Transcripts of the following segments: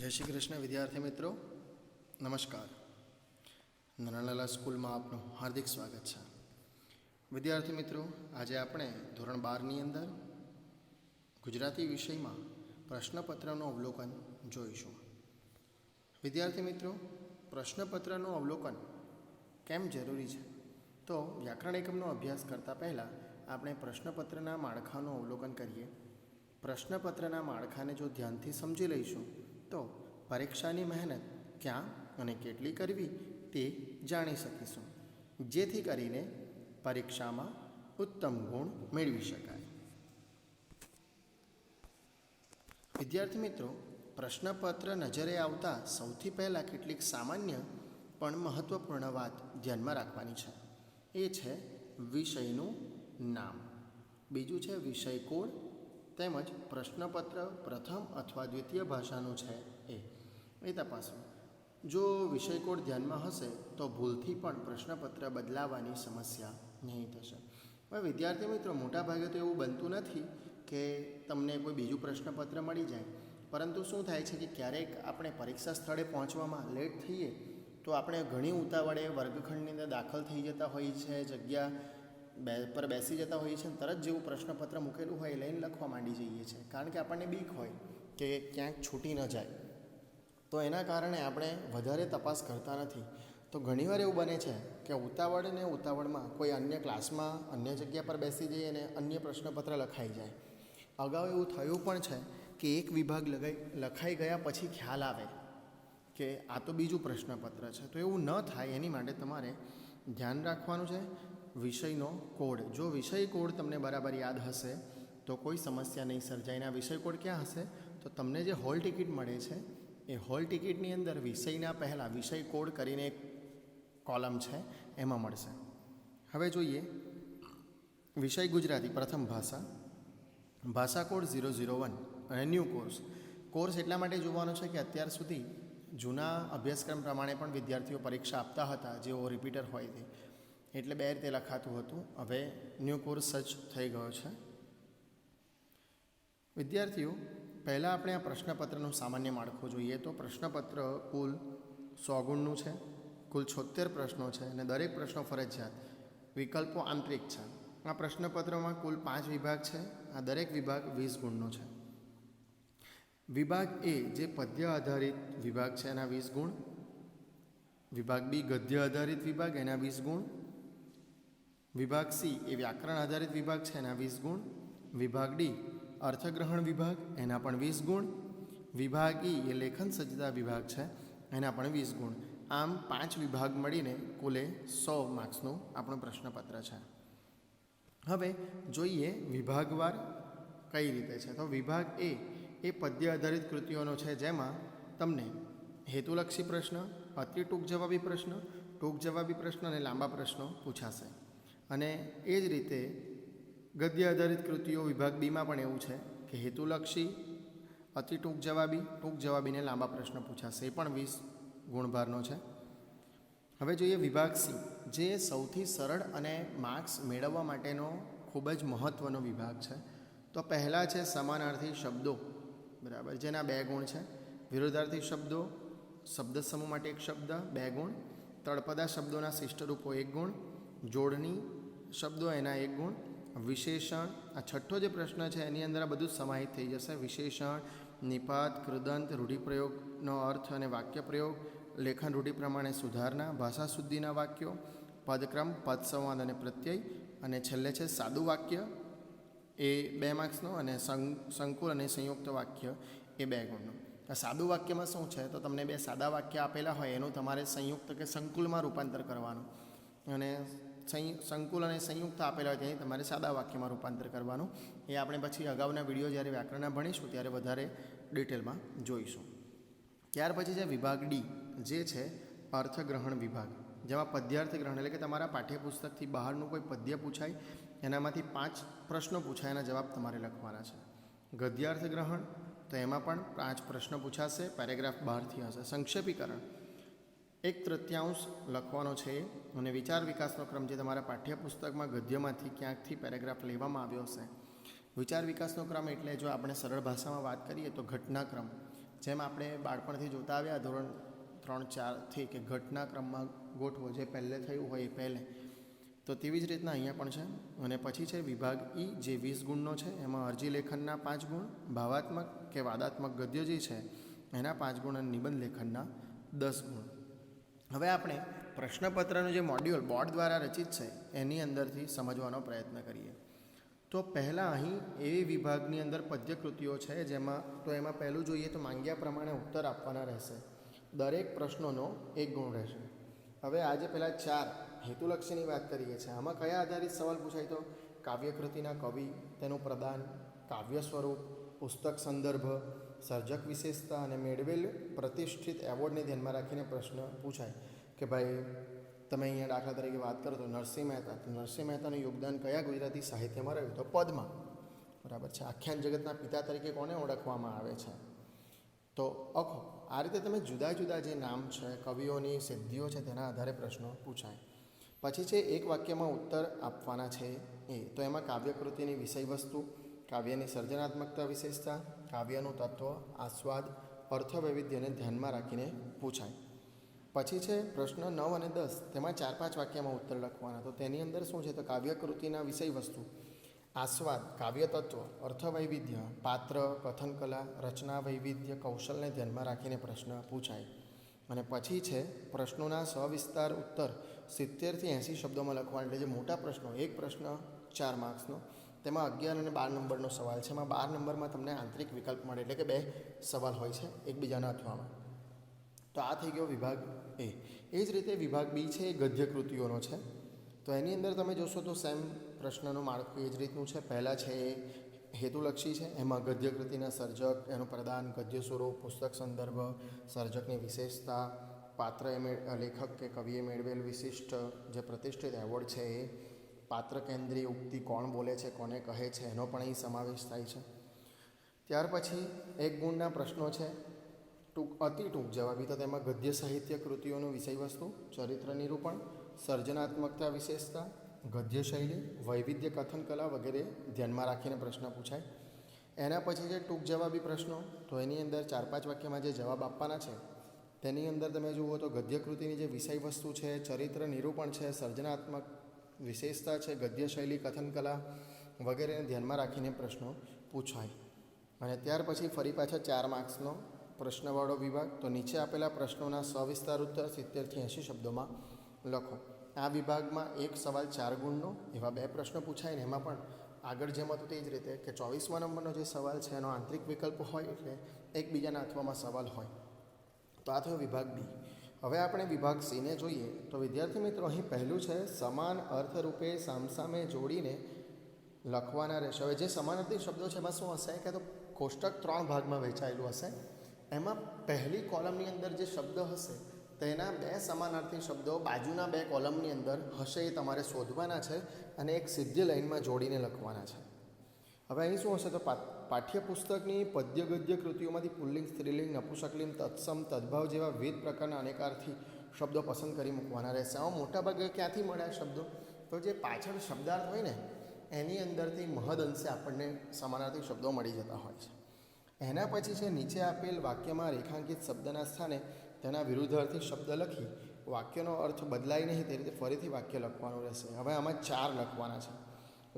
जय श्री कृष्ण विद्यार्थी मित्रों, नमस्कार। नरनाला स्कूल में आपનું हार्दिक स्वागत है। विद्यार्थी मित्रों, आज આપણે ધોરણ 12 ની અંદર ગુજરાતી વિષયમાં પ્રશ્નપત્રનું અવલોકન જોઈશું। વિદ્યાર્થી મિત્રો, પ્રશ્નપત્રનું અવલોકન કેમ જરૂરી છે? તો વ્યાકરણ એકમનો અભ્યાસ કરતા પહેલાં આપણે પ્રશ્નપત્રના માળખાનું અવલોકન કરીએ। પ્રશ્નપત્રના માળખાને જો ધ્યાનથી સમજી લઈશું તો પરીક્ષાની મહેનત ક્યાં અને કેટલી કરવી તે જાણી શકીશું, જેથી કરીને પરીક્ષામાં ઉત્તમ ગુણ મેળવી શકાય। વિદ્યાર્થી મિત્રો, પ્રશ્નપત્ર નજરે આવતા સૌથી પહેલાં કેટલીક સામાન્ય પણ મહત્ત્વપૂર્ણ વાત ધ્યાનમાં રાખવાની છે। એ છે વિષયનું નામ, બીજું છે વિષય કોડ, તેમજ પ્રશ્નપત્ર પ્રથમ અથવા દ્વિતીય ભાષાનું છે એ તપાસવું। જો વિષય કોડ ધ્યાનમાં હશે તો ભૂલથી પણ પ્રશ્નપત્ર બદલાવાની સમસ્યા નહીં થશે। હવે વિદ્યાર્થી મિત્રો, મોટાભાગે તો એવું બનતું નથી કે તમને કોઈ બીજું પ્રશ્નપત્ર મળી જાય, પરંતુ શું થાય છે કે ક્યારેક આપણે પરીક્ષા સ્થળે પહોંચવામાં લેટ થઈએ તો આપણે ઘણી ઉતાવળે વર્ગખંડની અંદર દાખલ થઈ જતા હોઈએ છીએ, જગ્યા પર બેસી જતા હોઈએ છીએ, તરત જેવું પ્રશ્નપત્ર મૂકેલું હોય એ લઈને લખવા માંડી જઈએ છીએ, કારણ કે આપણને બીક હોય કે ક્યાંક છૂટી ન જાય। તો એના કારણે આપણે વધારે તપાસ કરતા નથી। તો ઘણીવાર એવું બને છે કે ઉતાવળમાં કોઈ અન્ય ક્લાસમાં અન્ય જગ્યા પર બેસી જઈએ અને અન્ય પ્રશ્નપત્ર લખાઈ જાય। અગાઉ એવું થયું પણ છે કે એક વિભાગ લખાઈ ગયા પછી ખ્યાલ આવે કે આ તો બીજું પ્રશ્નપત્ર છે। તો એવું ન થાય એની માટે તમારે ધ્યાન રાખવાનું છે વિષયનો કોડ। જો વિષય કોડ તમને બરાબર યાદ હશે તો કોઈ સમસ્યા નહીં સર્જાય। વિષય કોડ ક્યાં હશે? તો તમને જે હોલ ટિકિટ મળે છે એ હોલ ટિકિટની અંદર વિષયના પહેલાં વિષય કોડ કરીને એક કોલમ છે એમાં મળશે। હવે જોઈએ વિષય ગુજરાતી પ્રથમ ભાષા કોડ 001 અને ન્યૂ કોર્સ એટલા માટે જોવાનો છે કે અત્યાર સુધી જૂના અભ્યાસક્રમ પ્રમાણે પણ વિદ્યાર્થીઓ પરીક્ષા આપતા હતા, જેઓ રિપીટર હોય તે, એટલે બે રીતે લખાતું હતું। હવે ન્યૂ કોર્સ સજ્જ થઈ ગયો છે। વિદ્યાર્થીઓ, પહેલાં આપણે આ પ્રશ્નપત્રનું સામાન્ય માળખું જોઈએ તો પ્રશ્નપત્ર કુલ 100 ગુણનું છે, કુલ 76 પ્રશ્નો છે અને દરેક પ્રશ્નો ફરજિયાત વિકલ્પો આંતરિક છે। આ પ્રશ્નપત્રમાં કુલ 5 વિભાગ છે, આ દરેક વિભાગ 20 ગુણનો છે। વિભાગ એ જે પદ્ય આધારિત વિભાગ છે એના 20 ગુણ, વિભાગ બી ગદ્ય આધારિત વિભાગ એના 20 ગુણ, વિભાગ સી એ વ્યાકરણ આધારિત વિભાગ છે એના 20 ગુણ, વિભાગ ડી અર્થગ્રહણ વિભાગ એના પણ 20 ગુણ, વિભાગ ઈ એ લેખન સજ્જતા વિભાગ છે એના પણ 20 ગુણ। આમ 5 વિભાગ મળીને કુલે 100 માર્ક્સનું આપણું પ્રશ્નપત્ર છે। હવે જોઈએ વિભાગવાર કઈ રીતે છે। તો વિભાગ એ પદ્ય આધારિત કૃતિઓનો છે, જેમાં તમને હેતુલક્ષી પ્રશ્ન, અતિ ટૂંક જવાબી પ્રશ્ન અને લાંબા પ્રશ્નો પૂછાશે। અને એ જ રીતે ગદ્ય આધારિત કૃતિઓ વિભાગ બીમાં પણ એવું છે કે હેતુલક્ષી, અતિ ટૂંક જવાબીને લાંબા પ્રશ્નો પૂછાશે, એ પણ 20 ગુણભારનો છે। હવે જોઈએ વિભાગ સી, જે સૌથી સરળ અને માર્ક્સ મેળવવા માટેનો ખૂબ જ મહત્ત્વનો વિભાગ છે। તો પહેલાં છે સમાનાર્થી શબ્દો, બરાબર, જેના 2 ગુણ છે। વિરોધાર્થી શબ્દો, શબ્દ સમૂહ માટે એક શબ્દ 2 ગુણ, તળપદા શબ્દોના શિષ્ટરૂપો 1 ગુણ, જોડણી શબ્દો એના 1 ગુણ, વિશેષણ, આ છઠ્ઠો જે પ્રશ્ન છે એની અંદર આ બધું જ સમાહિત થઈ જશે। વિશેષણ, નિપાત, કૃદંત, રૂઢિપ્રયોગનો અર્થ અને વાક્ય પ્રયોગ, લેખન રૂઢિ પ્રમાણે સુધારણા, ભાષા શુદ્ધિના વાક્યો, પદક્રમ, પદ સંવાદ અને પ્રત્યય, અને છેલ્લે છે સાદું વાક્ય, એ 2 માર્ક્સનો, અને સંકુલ અને સંયુક્ત વાક્ય એ 2 ગુણનું। આ સાદું વાક્યમાં શું છે? તો તમને 2 સાદા વાક્ય આપેલા હોય એનું તમારે સંયુક્ત કે સંકુલમાં રૂપાંતર કરવાનું, અને સંકુલ અને સંયુક્ત આપેલા હોય તેની તમારે સાદા વાક્યમાં રૂપાંતર કરવાનું। એ આપણે પછી અગાઉના વિડીયો જ્યારે વ્યાકરણના ભણીશું ત્યારે વધારે ડિટેલમાં જોઈશું। ત્યાર પછી છે વિભાગ ડી, જે છે અર્થગ્રહણ વિભાગ, જેમાં પદ્યાર્થ ગ્રહણ એટલે કે તમારા પાઠ્યપુસ્તકથી બહારનું કોઈ પદ્ય પૂછાય, એનામાંથી 5 પ્રશ્નો પૂછાય, એના જવાબ તમારે લખવાના છે। ગદ્યાર્થ ગ્રહણ, તો એમાં પણ 5 પ્રશ્નો પૂછાશે, પેરેગ્રાફ બહારથી હશે। સંક્ષેપીકરણ 1/3 લખવાનો છે, અને વિચાર વિકાસનો ક્રમ, જે તમારા પાઠ્યપુસ્તકમાં ગદ્યમાંથી ક્યાંકથી પેરેગ્રાફ લેવામાં આવ્યો હશે। વિચાર વિકાસનો ક્રમ એટલે જો આપણે સરળ ભાષામાં વાત કરીએ તો ઘટનાક્રમ, જેમ આપણે બાળપણથી જોતા આવ્યા ધોરણ 3-4થી કે ઘટનાક્રમમાં ગોઠવો, જે પહેલે થયું હોય એ પહેલે, તો તેવી જ રીતના અહીંયા પણ છે. અને પછી છે વિભાગ ઈ, જે 20 ગુણનો છે. એમાં અરજી લેખનના 5 ગુણ, ભાવાત્મક કે વાદાત્મક ગદ્ય જે છે એના 5 ગુણ અને નિબંધ લેખનના 10 ગુણ. હવે આપણે પ્રશ્નપત્રનું જે મોડ્યુલ બોર્ડ દ્વારા રચિત છે એની અંદરથી સમજવાનો પ્રયત્ન કરીએ. તો પહેલાં અહીં એવી વિભાગની અંદર પદ્યકૃતિઓ છે જેમાં એમાં પહેલું જોઈએ તો માંગ્યા પ્રમાણે ઉત્તર આપવાના રહેશે. દરેક પ્રશ્નોનો 1 ગુણ રહેશે. હવે આજે પહેલાં 4 હેતુલક્ષીની વાત કરીએ છીએ. આમાં કયા આધારિત સવાલ પૂછાય? તો કાવ્યકૃતિના કવિ, તેનું પ્રદાન, કાવ્ય સ્વરૂપ, પુસ્તક સંદર્ભ, સર્જક વિશેષતા અને મેળવેલ પ્રતિષ્ઠિત એવોર્ડને ધ્યાનમાં રાખીને પ્રશ્ન પૂછાય કે ભાઈ તમે અહીંયા દાખલા તરીકે વાત કરો તો નરસિંહ મહેતા, તો નરસિંહ મહેતાનું યોગદાન કયા ગુજરાતી સાહિત્યમાં રહ્યું? તો પદમાં. બરાબર છે. આખ્યાન જગતના પિતા તરીકે કોને ઓળખવામાં આવે છે? તો અખો. આ રીતે તમે જુદા જુદા જે નામ છે, કવિઓની સિદ્ધિઓ છે, તેના આધારે પ્રશ્નો પૂછાય. પછી છે એક વાક્યમાં ઉત્તર આપવાના છે એ. તો એમાં કાવ્યકૃતિની વિષયવસ્તુ, કાવ્યની સર્જનાત્મકતા વિશેષતા, કાવ્યનું તત્વ, આસ્વાદ, અર્થ વૈવિધ્યને ધ્યાનમાં રાખીને પૂછાય. પછી છે પ્રશ્ન 9 અને 10, તેમાં 4-5 વાક્યમાં ઉત્તર લખવાના. તો તેની અંદર શું છે? તો કાવ્યકૃતિના વિષયવસ્તુ, આસ્વાદ, કાવ્ય તત્વ, અર્થ વૈવિધ્ય, પાત્ર, કથન કલા, રચના વૈવિધ્ય, કૌશલને ધ્યાનમાં રાખીને પ્રશ્ન પૂછાય. અને પછી છે પ્રશ્નોના સવિસ્તાર ઉત્તર 70થી 80 શબ્દોમાં લખવાના. એટલે જે મોટા પ્રશ્નો, એક પ્રશ્ન 4 માર્ક્સનો, તેમાં 11 અને 12 નંબરનો સવાલ છે. એમાં 12 નંબરમાં તમને આંતરિક વિકલ્પ મળે, એટલે કે 2 સવાલ હોય છે એકબીજાના અથવામાં. તો આ થઈ ગયો વિભાગ એ. એ જ રીતે વિભાગ બી છે એ ગદ્ય કૃતિઓનો છે. તો એની અંદર તમે જોશો તો સેમ પ્રશ્નનું માળખું એ જ રીતનું છે. પહેલાં છે એ હેતુલક્ષી છે. એમાં ગદ્ય કૃતિના સર્જક, એનું પ્રદાન, ગદ્ય સ્વરૂપ, પુસ્તક સંદર્ભ, સર્જકની વિશેષતા, પાત્ર લેખક કે કવિએ મેળવેલ વિશિષ્ટ જે પ્રતિષ્ઠિત એવોર્ડ છે એ, પાત્ર કેન્દ્રીય ઉક્તિ કોણ બોલે છે, કોને કહે છે, એનો પણ અહીં સમાવેશ થાય છે. ત્યાર પછી 1 ગુણના પ્રશ્નો છે. અતિ ટૂંક જવાબી. તો તેમાં ગદ્ય સાહિત્ય કૃતિઓનું વિષયવસ્તુ, ચરિત્ર નિરૂપણ, સર્જનાત્મકતા વિશેષતા, ગદ્ય શૈલી, વૈવિધ્ય કથન કલા વગેરે ધ્યાનમાં રાખીને પ્રશ્ન પૂછાય. એના પછી જે ટૂંક જવાબી પ્રશ્નો, તો એની અંદર 4-5 વાક્યમાં જે જવાબ આપવાના છે તેની અંદર તમે જુઓ તો ગદ્ય કૃતિની જે વિષયવસ્તુ છે, ચરિત્ર નિરૂપણ છે, સર્જનાત્મક વિશેષતા છે, ગદ્ય શૈલી, કથન કલા વગેરેને ધ્યાનમાં રાખીને પ્રશ્નો પૂછાય. અને ત્યાર પછી ફરી પાછા 4 માર્ક્સનો પ્રશ્નવાળો વિભાગ. તો નીચે આપેલા પ્રશ્નોના સવિસ્તાર ઉત્તર 70થી 80 શબ્દોમાં લખો. આ વિભાગમાં એક સવાલ 4 ગુણનો, એવા 2 પ્રશ્નો પૂછાય. ને એમાં પણ આગળ જેમ હતું તે જ રીતે કે 24મા નંબરનો જે સવાલ છે એનો આંતરિક વિકલ્પ હોય, એટલે એકબીજાના અથવામાં સવાલ હોય. તો આ થયો વિભાગ બી. હવે આપણે વિભાગ સીને જોઈએ. તો વિદ્યાર્થી મિત્રો, અહીં પહેલું છે સમાન અર્થરૂપે સામસામે જોડીને લખવાના રહેશે. હવે જે સમાનાર્થી શબ્દો છે એમાં શું હશે કે તો કોષ્ટક 3 ભાગમાં વહેંચાયેલું હશે. એમાં પહેલી કોલમની અંદર જે શબ્દ હશે તેના 2 સમાનાર્થી શબ્દો બાજુના 2 કોલમની અંદર હશે, એ તમારે શોધવાના છે અને એક સીધી લાઈનમાં જોડીને લખવાના છે. હવે અહીં શું હશે? તો પાઠ્યપુસ્તકની પદ્ય ગદ્ય કૃતિઓમાંથી પુલ્લિંગ, સ્ત્રીલિંગ, નપુંસકલિંગ, તત્સમ, તદ્ભાવ જેવા વિવિધ પ્રકારના અનેકાર્થી શબ્દો પસંદ કરી મૂકવાના રહેશે. આમાં મોટાભાગે ક્યાંથી મળે શબ્દો? તો જે પાછળ શબ્દાર્થ હોય ને એની અંદરથી મહદ અંશે આપણને સમાનાર્થી શબ્દો મળી જતા હોય છે. એના પછી છે નીચે આપેલ વાક્યમાં રેખાંકિત શબ્દના સ્થાને તેના વિરુદ્ધાર્થી શબ્દ લખી વાક્યનો અર્થ બદલાય નહીં તે રીતે ફરીથી વાક્ય લખવાનું રહેશે. હવે આમાં 4 લખવાના છે.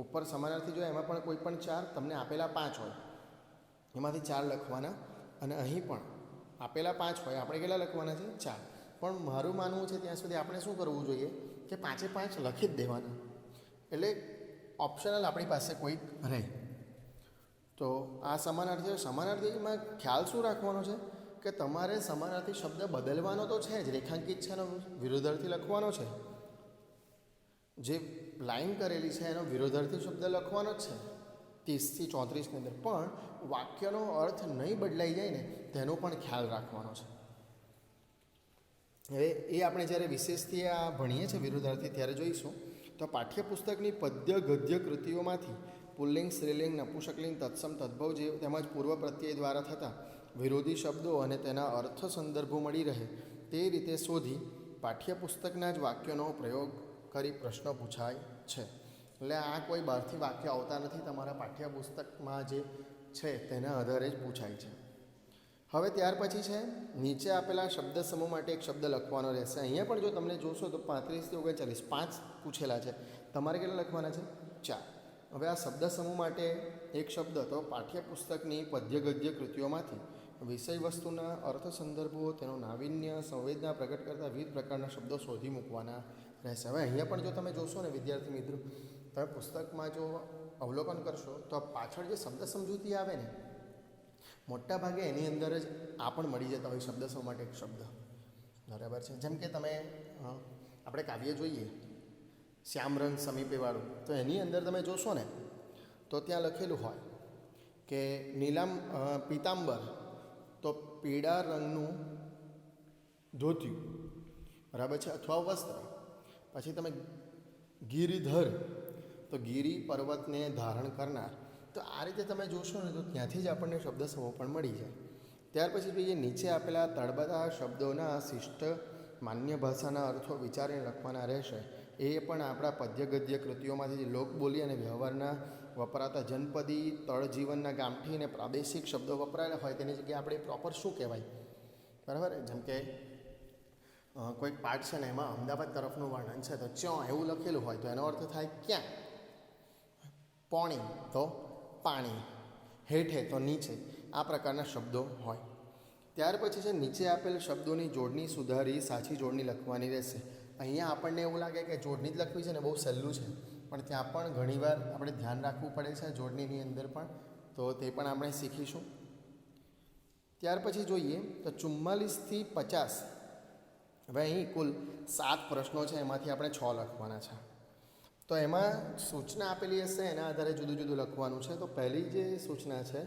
ઉપર સમાનાર્થી જોઈએ એમાં પણ કોઈ પણ 4, તમને આપેલા 5 હોય એમાંથી 4 લખવાના. અને અહીં પણ આપેલા 5 હોય, આપણે કેટલા લખવાના છે? 4. પણ મારું માનવું છે ત્યાં સુધી આપણે શું કરવું જોઈએ કે 5 લખી જ દેવાના, એટલે ઓપ્શનલ આપણી પાસે કોઈ રહે. તો આ સમાનાર્થીમાં ખ્યાલ શું રાખવાનો છે કે તમારે સમાનાર્થી શબ્દ બદલવાનો તો છે જ, રેખાંકિત છે એનો વિરુદ્ધાર્થી લખવાનો છે. જે લાઈન કરેલી છે એનો વિરુદ્ધાર્થી શબ્દ લખવાનો જ છે 30થી 34ની અંદર. પણ વાક્યનો અર્થ નહીં બદલાઈ જાય ને તેનો પણ ખ્યાલ રાખવાનો છે. હવે એ આપણે જ્યારે વિશેષથી આ ભણીએ છીએ વિરુદ્ધાર્થી ત્યારે જોઈશું. તો પાઠ્યપુસ્તકની પદ્ય ગદ્ય કૃતિઓમાંથી પુલ્લિંગ, સ્ત્રીલિંગ, નપુંસકલિંગ, તત્સમ, તદ્ભવ જે તેમજ પૂર્વ પ્રત્યય દ્વારા થતા વિરોધી શબ્દો અને તેના અર્થ સંદર્ભો મળી રહે તે રીતે શોધી પાઠ્યપુસ્તકના જ વાક્યોનો પ્રયોગ કરી પ્રશ્નો પૂછાય છે. એટલે આ કોઈ બહારથી વાક્ય આવતા નથી, તમારા પાઠ્યપુસ્તકમાં જે છે તેના આધારે જ પૂછાય છે. હવે ત્યાર પછી છે નીચે આપેલા શબ્દ સમૂહ માટે એક શબ્દ લખવાનો રહેશે. અહીંયા પણ જો તમને જોશો તો 35 થી 39 5 પૂછેલા છે, તમારે કેટલા લખવાના છે? 4. હવે આ શબ્દ સમૂહ માટે એક શબ્દ તો પાઠ્યપુસ્તકની પદ્ય ગદ્ય કૃતિઓમાંથી વિષય વસ્તુના અર્થ સંદર્ભો, તેનું નાવીન્ય સંવેદના પ્રગટ કરતા વિવિધ પ્રકારના શબ્દો શોધી મૂકવાના રહેશે. હવે અહીંયા પણ જો તમે જોશો ને વિદ્યાર્થી મિત્રો, તમે પુસ્તકમાં જો અવલોકન કરશો તો પાછળ જે શબ્દ સમજૂતી આવે ને, મોટા ભાગે એની અંદર જ આ પણ મળી જતા હોય શબ્દ સમૂહ માટે એક શબ્દ. બરાબર છે. જેમ કે તમે આપણે કાવ્ય જોઈએ શ્યામ રંગ સમીપેવાળું, તો એની અંદર તમે જોશો ને તો ત્યાં લખેલું હોય કે પીતાંબર તો પીળા રંગનું ધોતિયું, બરાબર છે, અથવા વસ્ત્ર. પછી તમે ગિરિધર તો ગિરી પર્વતને ધારણ કરનાર. તો આ રીતે તમે જોશો ને તો ત્યાંથી જ આપણને શબ્દ સમૂહ પણ મળી જાય. ત્યાર પછી જોઈએ નીચે આપેલા તળબદા શબ્દોના શિષ્ટ માન્ય ભાષાના અર્થો વિચારીને લખવાના રહેશે. એ પણ આપણા પદ્ય ગદ્ય કૃતિઓમાંથી લોકબોલી અને વ્યવહારના વપરાતા જનપદી, તળજીવનના ગામઠી અને પ્રાદેશિક શબ્દો વપરાયેલા હોય તેની જગ્યાએ આપણે પ્રોપર શું કહેવાય, બરાબર. જેમ કે કોઈક પાઠ છે ને એમાં અમદાવાદ તરફનું વર્ણન છે તો ચ્યો એવું લખેલું હોય તો એનો અર્થ થાય ક્યાં. પોણી તો પાણી, હેઠે તો નીચે, આ પ્રકારના શબ્દો હોય. ત્યાર પછી છે નીચે આપેલ શબ્દોની જોડણી સુધારી સાચી જોડણી લખવાની રહેશે. અહીંયા આપણને એવું લાગે કે જોડણી જ લખવી છે ને બહુ સહેલું છે, પણ ત્યાં પણ ઘણીવાર આપણે ધ્યાન રાખવું પડે છે જોડણીની અંદર પણ, તો તે પણ આપણે શીખીશું. ત્યાર પછી જોઈએ તો 44 થી 50. હવે અહીં કુલ 7 પ્રશ્નો છે, એમાંથી આપણે 6 લખવાના છે. તો એમાં સૂચના આપેલી હશે એના આધારે જુદું જુદું લખવાનું છે. તો પહેલી જે સૂચના છે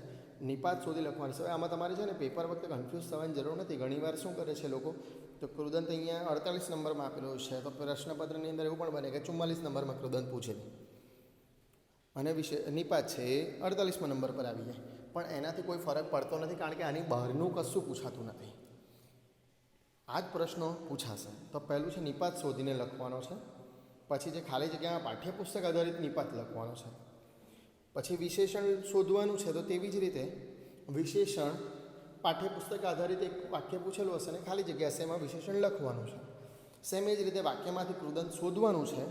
નિપાત સુધી લખવાની છે. હવે આમાં તમારે છે ને પેપર વખતે કન્ફ્યુઝ થવાની જરૂર નથી. ઘણીવાર શું કરે છે લોકો, તો કૃદંત અહીંયા 48 નંબરમાં આપેલું છે, તો પ્રશ્નપત્રની અંદર એવું પણ બને કે 44 નંબરમાં કૃદંત પૂછે અને નિપાત છે એ 48મા નંબર પર આવી જાય. પણ એનાથી કોઈ ફરક પડતો નથી, કારણ કે આની બહારનું કશું પૂછાતું નથી. આ જ પ્રશ્નો પૂછાશે. તો પહેલું છે નિપાત શોધીને લખવાનો છે. પછી જે ખાલી જગ્યામાં પાઠ્યપુસ્તક આધારિત નિપાત લખવાનો છે. પછી વિશેષણ શોધવાનું છે, તો તેવી જ રીતે વિશેષણ પાઠ્યપુસ્તક આધારિત એક વાક્ય પૂછેલું હશે ને ખાલી જગ્યા હશે, એમાં વિશેષણ લખવાનું છે. સેમ એ જ રીતે વાક્યમાંથી કૃદંત શોધવાનું છે.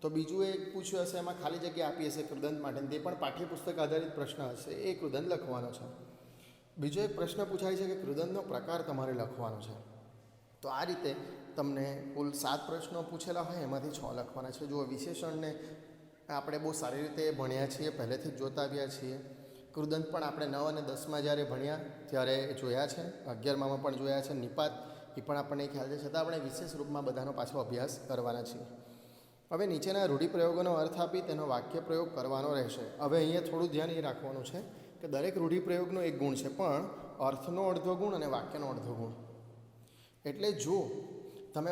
તો બીજું એક પૂછ્યું હશે એમાં ખાલી જગ્યા આપી હશે કૃદંત માટે, તે પણ પાઠ્યપુસ્તક આધારિત પ્રશ્ન હશે, એ કૃદંત લખવાનો છે. બીજો એક પ્રશ્ન પૂછાય છે કે કૃદંતનો પ્રકાર તમારે લખવાનો છે. તો આ રીતે તમને કુલ 7 પ્રશ્નો પૂછેલા હોય, એમાંથી 6 લખવાના છે. જુઓ, વિશેષણને આપણે બહુ સારી રીતે ભણ્યા છીએ, પહેલેથી જ જોતા આવ્યા છીએ. કૃદંત પણ આપણે 9 અને 10માં જ્યારે ભણ્યા ત્યારે જોયા છે, 11માં પણ જોયા છે. નિપાત એ પણ આપણને ખ્યાલ છે, છતાં આપણે વિશેષ રૂપમાં બધાનો પાછો અભ્યાસ કરવાના છીએ. હવે નીચેના રૂઢિપ્રયોગોનો અર્થ આપી તેનો વાક્ય પ્રયોગ કરવાનો રહેશે. હવે અહીંયા થોડું ધ્યાન એ રાખવાનું છે કે દરેક રૂઢિપ્રયોગનો એક ગુણ છે, પણ અર્થનો અડધો ગુણ અને વાક્યનો અડધો ગુણ. એટલે જો તમે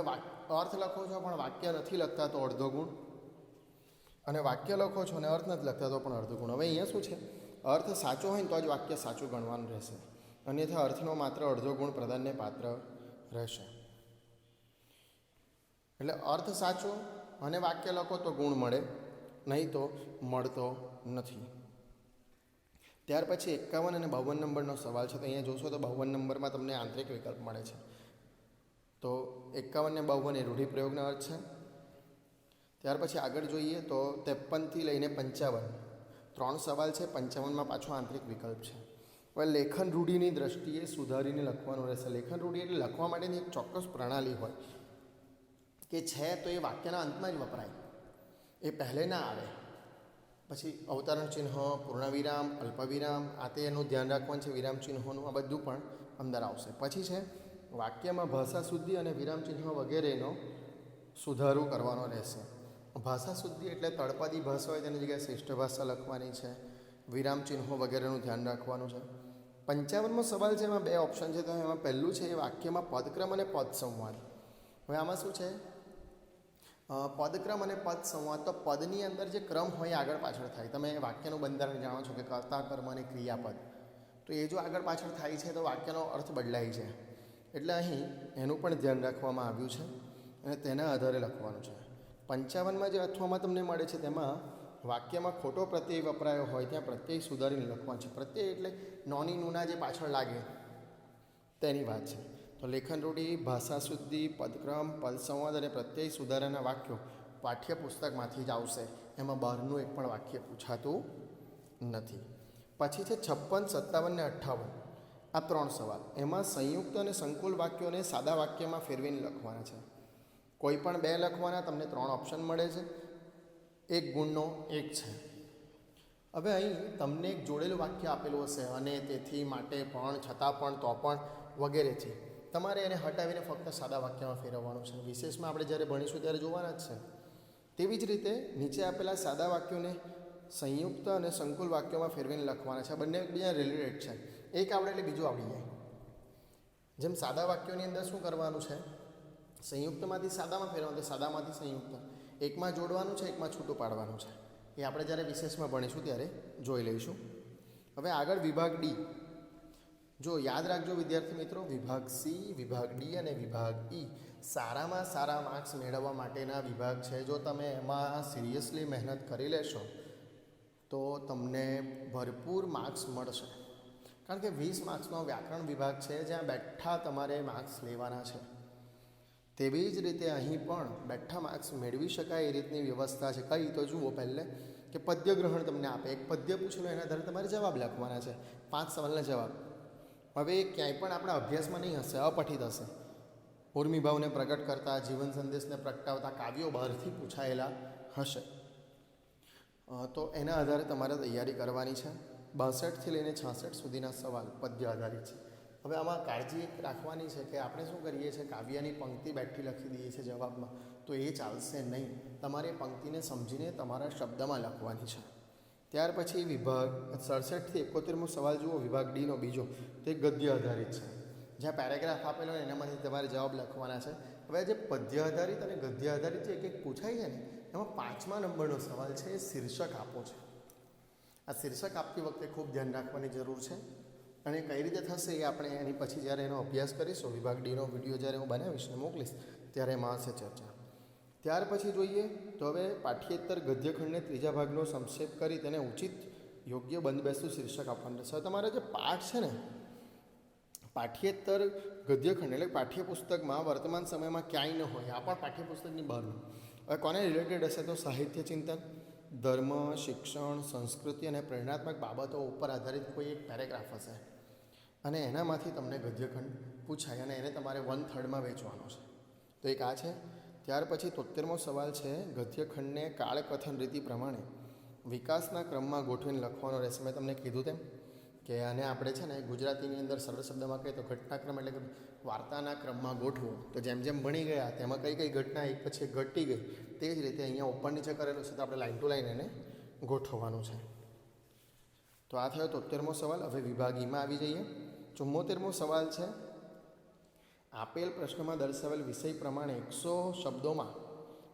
અર્થ લખો છો પણ વાક્ય નથી લખતા તો અડધો ગુણ, અને વાક્ય લખો છો અને અર્થ નથી લખતા તો પણ અડધો ગુણ. હવે અહીંયા શું છે, અર્થ સાચો હોય ને તો જ વાક્ય સાચું ગણવાનું રહેશે, અન્યથા અર્થનો માત્ર અડધો ગુણ પ્રદાનને પાત્ર રહેશે. એટલે અર્થ સાચો અને વાક્ય લખો તો ગુણ મળે, નહીં તો મળતો નથી. ત્યાર પછી 51 અને 52 નંબરનો સવાલ છે. તો અહીંયા જોશો તો 52 નંબરમાં તમને આંતરિક વિકલ્પ મળે છે. તો 51 ને 52 એ રૂઢિપ્રયોગના અર્થ છે. ત્યાર પછી આગળ જોઈએ તો 53 થી લઈને 55 3 સવાલ છે. 55માં પાછો આંતરિક વિકલ્પ છે. હવે લેખન રૂઢિની દ્રષ્ટિએ સુધારીને લખવાનું રહેશે. લેખન રૂઢિ એટલે લખવા માટેની એક ચોક્કસ પ્રણાલી હોય કે છે, તો એ વાક્યના અંતમાં જ વપરાય, એ પહેલે ના આવે. પછી અવતરણ ચિહ્ન, પૂર્ણવિરામ, અલ્પવિરામ, આ તે એનું ધ્યાન રાખવાનું છે. વિરામ ચિહ્નોનું આ બધું પણ અંદર આવશે. પછી છે વાક્યમાં ભાષા શુદ્ધિ અને વિરામ ચિહ્નો વગેરેનો સુધારો કરવાનો રહેશે. ભાષા શુદ્ધિ એટલે તળપદી ભાષા હોય તેની જગ્યાએ શ્રેષ્ઠ ભાષા લખવાની છે. વિરામ ચિહ્નો વગેરેનું ધ્યાન રાખવાનું છે. 55મો સવાલ છે, એમાં 2 ઓપ્શન છે. તો એમાં પહેલું છે એ વાક્યમાં પદક્રમ અને પદ સંવાદ. હવે આમાં શું છે, પદક્રમ અને પદ સંવાદ. તો પદની અંદર જે ક્રમ હોય આગળ પાછળ થાય. તમે વાક્યનું બંધારણ જાણો છો કે કર્તા, કર્મ અને ક્રિયાપદ. તો એ જો આગળ પાછળ થાય છે તો વાક્યનો અર્થ બદલાય છે. એટલે અહીં એનું પણ ધ્યાન રાખવામાં આવ્યું છે અને તેના આધારે લખવાનું છે. 55માં જે અથવામાં તમને મળે છે તેમાં વાક્યમાં ખોટો પ્રત્યય વપરાયો હોય ત્યાં પ્રત્યય સુધારીને લખવાનું છે. પ્રત્યય એટલે નોની નુના જે પાછળ લાગે તેની વાત છે. તો લેખન રૂઢિ, ભાષા શુદ્ધિ, પદક્રમ, પદસંવાદ અને પ્રત્યય સુધારાના વાક્યો પાઠ્યપુસ્તકમાંથી જ આવશે. એમાં બહારનું એક પણ વાક્ય પૂછાતું નથી. પછી છે 56, 57 ને 58. આ 3 સવાલ. એમાં સંયુક્ત અને સંકુલ વાક્યોને સાદા વાક્યમાં ફેરવીને લખવાના છે. કોઈ પણ 2 લખવાના, તમને 3 ઓપ્શન મળે છે. 1 ગુણનો 1 છે. હવે અહીં તમને એક જોડેલું વાક્ય આપેલું હશે, અને તેથી, માટે, પણ, છતાં પણ, તો પણ વગેરે છે. તમારે એને હટાવીને ફક્ત સાદા વાક્યમાં ફેરવવાનું છે. વિશેષમાં આપણે જ્યારે ભણીશું ત્યારે જોવાના જ છે. તેવી જ રીતે નીચે આપેલા સાદા વાક્યોને સંયુક્ત અને સંકુલ વાક્યોમાં ફેરવીને લખવાના છે. બંને એકબીજા રિલેટેડ છે. એક આવડે એટલે બીજું આવડી જાય. જેમ સાદા વાક્યોની અંદર શું કરવાનું છે, સંયુક્તમાંથી સાદામાં ફેરવવાનું, તો સાદામાંથી સંયુક્ત. એકમાં જોડવાનું છે, એકમાં છૂટું પાડવાનું છે. એ આપણે જ્યારે વિશેષમાં ભણીશું ત્યારે જોઈ લઈશું. હવે આગળ વિભાગ ડી. જો યાદ રાખજો વિદ્યાર્થી મિત્રો, વિભાગ સી, વિભાગ ડી અને વિભાગ ઈ સારામાં સારા માર્ક્સ મેળવવા માટેના વિભાગ છે. જો તમે એમાં સિરિયસલી મહેનત કરી લેશો તો તમને ભરપૂર માર્ક્સ મળશે. કારણ કે 20 માર્ક્સનો વ્યાકરણ વિભાગ છે, જ્યાં બેઠા તમારે માર્ક્સ લેવાના છે. તેવી જ રીતે અહીં પણ બેઠા માર્ક્સ મેળવી શકાય એ રીતની વ્યવસ્થા છે. કઈ તો જુઓ પહેલે કે પદ્ય ગ્રહણ તમને આપે, એક પદ્ય પૂછેલું, એના આધારે તમારે જવાબ લખવાના છે. 5 સવાલના જવાબ. હવે ક્યાંય પણ આપણા અભ્યાસમાં નહીં હશે, અપઠિત હશે. ઉર્મિભાવને પ્રગટ કરતા, જીવન સંદેશને પ્રગટાવતા કાવ્યો બહારથી પૂછાયેલા હશે. તો એના આધારે તમારે તૈયારી કરવાની છે. 62થી લઈને 66 સુધીના સવાલ પદ્ય આધારિત છે. હવે આમાં કાળજી રાખવાની છે કે આપણે શું કરીએ છીએ, કાવ્યની પંક્તિ બેઠી લખી દઈએ છીએ જવાબમાં, તો એ ચાલશે નહીં. તમારે પંક્તિને સમજીને તમારા શબ્દમાં લખવાની છે. ત્યાર પછી વિભાગ 67થી 71મો સવાલ જુઓ, વિભાગ ડીનો બીજો, તે ગદ્ય આધારિત છે. જ્યાં પેરેગ્રાફ આપેલો હોય એનામાંથી તમારે જવાબ લખવાના છે. હવે જે પદ્ય આધારિત અને ગદ્ય આધારિત જે એક પૂછાય છે ને, એમાં 5મા નંબરનો સવાલ છે, એ શીર્ષક આપો છે. આ શીર્ષક આપતી વખતે ખૂબ ધ્યાન રાખવાની જરૂર છે. અને કઈ રીતે થશે એ આપણે એની પછી જ્યારે એનો અભ્યાસ કરીશું, વિભાગ ડીનો વિડીયો જ્યારે હું બનાવીશ ને મોકલીશ ત્યારે એમાં હશે ચર્ચા. ત્યાર પછી જોઈએ તો હવે પાઠ્યેતર ગદ્યખંડને 3જા ભાગનો સંક્ષેપ કરી તેને ઉચિત યોગ્ય બંધબેસતું શીર્ષક આપવાનું રહેશે. હવે તમારા જે પાઠ છે ને, પાઠ્યેતર ગદ્યખંડ એટલે પાઠ્યપુસ્તકમાં વર્તમાન સમયમાં ક્યાંય ન હોય, આ પણ પાઠ્યપુસ્તકની બહારનું. હવે કોને રિલેટેડ હશે, તો સાહિત્ય ચિંતન, ધર્મ, શિક્ષણ, સંસ્કૃતિ અને પ્રેરણાત્મક બાબતો ઉપર આધારિત કોઈ એક પેરેગ્રાફ હશે, અને એનામાંથી તમને ગદ્યખંડ પૂછાય, અને એને તમારે 1/3માં વેચવાનો છે. તો એક આ છે. ત્યાર પછી 73મો સવાલ છે, ગદ્યખંડને કાળકથન રીતિ પ્રમાણે વિકાસના ક્રમમાં ગોઠવીને લખવાનો રહેશે. મેં તમને કીધું તેમ કે આને આપણે છે ને ગુજરાતીની અંદર સરળ શબ્દમાં કહીએ તો ઘટનાક્રમ એટલે કે વાર્તાના ક્રમમાં ગોઠવો. તો જેમ જેમ ભણી ગયા તેમાં કઈ કઈ ઘટના એક પછી એક ઘટી ગઈ, તે જ રીતે અહીંયા ઉપર નીચે કરેલું છે, તો આપણે લાઈન ટુ લાઈન એને ગોઠવવાનું છે. તો આ થયો 73મો સવાલ. હવે વિભાગ ઈમાં આવી જઈએ. 74મો સવાલ છે, આપેલ પ્રશ્નમાં દર્શાવેલ વિષય પ્રમાણે 100 શબ્દોમાં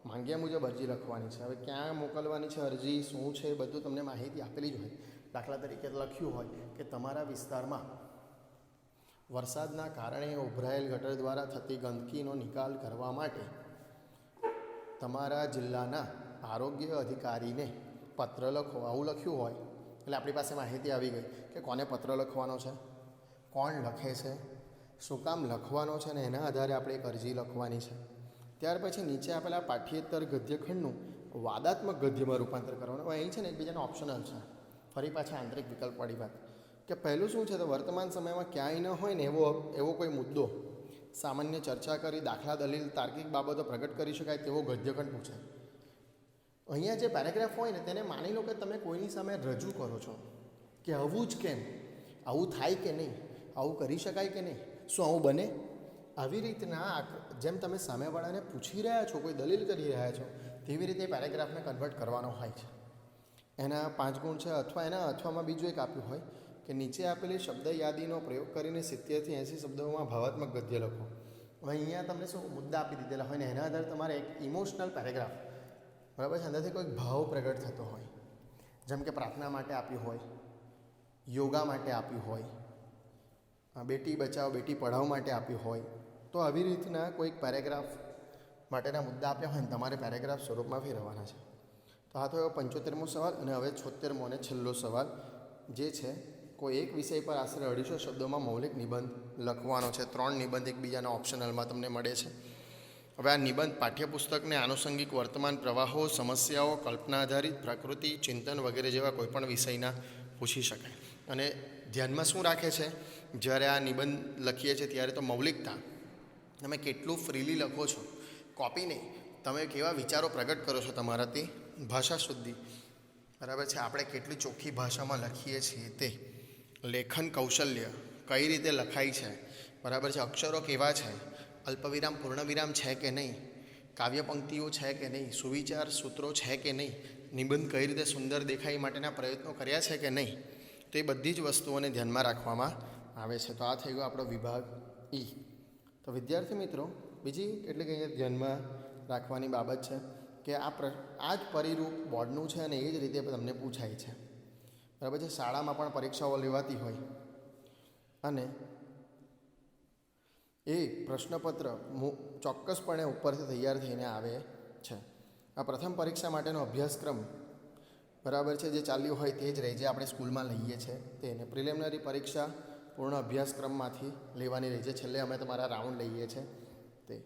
માંગ્યા મુજબ અરજી લખવાની છે. હવે ક્યાં મોકલવાની છે અરજી, શું છે, બધું તમને માહિતી આપેલી જ હોય. દાખલા તરીકે લખ્યું હોય કે તમારા વિસ્તારમાં વરસાદના કારણે ઉભરાયેલ ગટર દ્વારા થતી ગંદકીનો નિકાલ કરવા માટે તમારા જિલ્લાના આરોગ્ય અધિકારીને પત્ર લખો, આવું લખ્યું હોય એટલે આપણી પાસે માહિતી આવી ગઈ કે કોને પત્ર લખવાનો છે, કોણ લખે છે, શું કામ લખવાનો છે, અને એના આધારે આપણે એક અરજી લખવાની છે. ત્યાર પછી નીચે આપેલા પાઠ્યેતર ગદ્યખંડનું વાદાત્મક ગદ્યમાં રૂપાંતર કરવાનું. અહીં છે ને એકબીજાનો ઓપ્શનલ છે. ફરી પાછા આંતરિક વિકલ્પવાળી વાત કે પહેલું શું છે, તો વર્તમાન સમયમાં ક્યાંય ન હોય ને એવો કોઈ મુદ્દો સામાન્ય ચર્ચા કરી દાખલા, દલીલ, તાર્કિક બાબતો પ્રગટ કરી શકાય તેવો ગદ્યખંડ પૂછાય. અહીંયા જે પેરેગ્રાફ હોય ને તેને માની લો કે તમે કોઈની સામે રજૂ કરો છો કે આવું જ કેમ, આવું થાય કે નહીં, આવું કરી શકાય કે નહીં, શું આવું બને. આવી રીતના જેમ તમે સામેવાળાને પૂછી રહ્યા છો, કોઈ દલીલ કરી રહ્યા છો, તેવી રીતે પેરેગ્રાફને કન્વર્ટ કરવાનો હોય છે. એના 5 ગુણ છે. અથવામાં બીજું એક આપ્યું હોય કે નીચે આપેલી શબ્દ યાદીનો પ્રયોગ કરીને 70 થી 80 શબ્દોમાં ભાવાત્મક ગદ્ય લખો. હવે અહીંયા તમને શું મુદ્દા આપી દીધેલા હોય ને એના આધારે તમારે એક ઇમોશનલ પેરેગ્રાફ, બરાબર છે, અંદરથી કોઈક ભાવ પ્રગટ થતો હોય, જેમ કે પ્રાર્થના માટે આપ્યું હોય, યોગા માટે આપ્યું હોય, બેટી બચાવો બેટી પઢાઓ માટે આપ્યું હોય, તો આવી રીતના કોઈક પેરેગ્રાફ માટેના મુદ્દા આપ્યા હોય ને તમારે પેરેગ્રાફ સ્વરૂપમાં ફેરવવાના છે. તો આ થયો 75મો સવાલ. અને હવે 76મો અને છેલ્લો સવાલ જે છે કોઈ એક વિષય પર આશરે 250 શબ્દોમાં મૌલિક નિબંધ લખવાનો છે. 3 નિબંધ એકબીજાના ઓપ્શનલમાં તમને મળે છે. હવે આ નિબંધ પાઠ્યપુસ્તકને આનુષંગિક વર્તમાન પ્રવાહો, સમસ્યાઓ, કલ્પના આધારિત, પ્રકૃતિ, ચિંતન વગેરે જેવા કોઈપણ વિષયના પૂછી શકાય. અને ધ્યાનમાં શું રાખે છે જ્યારે આ નિબંધ લખીએ છીએ ત્યારે તો મૌલિકતા, તમે કેટલું ફ્રીલી લખો છો, કોપી નહીં, તમે કેવા વિચારો પ્રગટ કરો છો તમારાથી, ભાષા શુદ્ધિ, બરાબર છે, આપણે કેટલી ચોખ્ખી ભાષામાં લખીએ છીએ તે, લેખન કૌશલ્ય કઈ રીતે લખાય છે, બરાબર છે, અક્ષરો કેવા છે, અલ્પવિરામ પૂર્ણવિરામ છે કે નહીં, કાવ્ય પંક્તિઓ છે કે નહીં, સુવિચાર સૂત્રો છે કે નહીં, નિબંધ કઈ રીતે સુંદર દેખાય માટેના પ્રયત્નો કર્યા છે કે નહીં, તો એ બધી જ વસ્તુઓને ધ્યાનમાં રાખવામાં આવે છે. તો આ થઈ ગયો આપણો વિભાગ ઈ. તો વિદ્યાર્થી મિત્રો, બીજી એટલે કે અહીંયા ધ્યાનમાં રાખવાની બાબત છે કે આ જ પરિરૂપ બોર્ડનું છે અને એ જ રીતે તમને પૂછાય છે, બરાબર છે. શાળામાં પણ પરીક્ષાઓ લેવાતી હોય અને એ પ્રશ્નપત્ર ચોક્કસપણે ઉપરથી તૈયાર થઈને આવે છે. આ પ્રથમ પરીક્ષા માટેનો અભ્યાસક્રમ, બરાબર છે, જે ચાલ્યું હોય તે જ રહે, જે આપણે સ્કૂલમાં લઈએ છીએ તેને. પ્રિલિમિનરી પરીક્ષા પૂર્ણ અભ્યાસક્રમમાંથી લેવાની રહી છે. છેલ્લે અમે તમારા રાઉન્ડ લઈએ છીએ તે.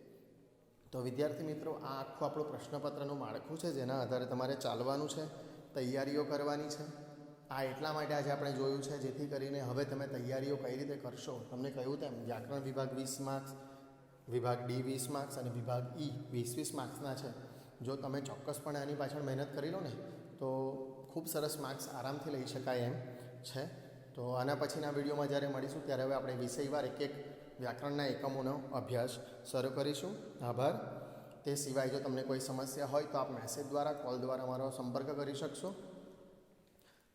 તો વિદ્યાર્થી મિત્રો, આ આખું આપણું પ્રશ્નપત્રનું માળખું છે, જેના આધારે તમારે ચાલવાનું છે, તૈયારીઓ કરવાની છે. આ એટલા માટે આજે આપણે જોયું છે જેથી કરીને હવે તમે તૈયારીઓ કઈ રીતે કરશો. તમને કહ્યું તેમ વ્યાકરણ વિભાગ 20 માર્ક્સ, વિભાગ ડી 20 માર્ક્સ અને વિભાગ ઈ 20 માર્ક્સના છે. જો તમે ચોક્કસપણે આની પાછળ મહેનત કરી લો ને તો ખૂબ સરસ માર્ક્સ આરામથી લઈ શકાય એમ છે. તો આના પછીના વિડીયોમાં જ્યારે મળીશું ત્યારે હવે આપણે વિષયવાર એક વ્યાકરણના એકમોનો અભ્યાસ શરૂ કરીશું. આભાર. તે સિવાય જો તમને કોઈ સમસ્યા હોય તો આપ મેસેજ દ્વારા, કોલ દ્વારા અમારો સંપર્ક કરી શકશો.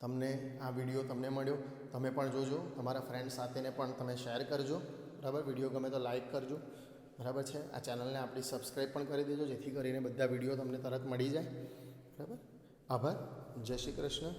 તમને આ વિડીયો તમને મળ્યો, તમે પણ જોજો, તમારા ફ્રેન્ડ સાથેને પણ તમે શેર કરજો, બરાબર. વિડીયો ગમે તો લાઈક કરજો, બરાબર છે. આ ચેનલને આપણી સબસ્ક્રાઈબ પણ કરી દેજો જેથી કરીને બધા વિડીયો તમને તરત મળી જાય, બરાબર. આભાર. જય શ્રી કૃષ્ણ.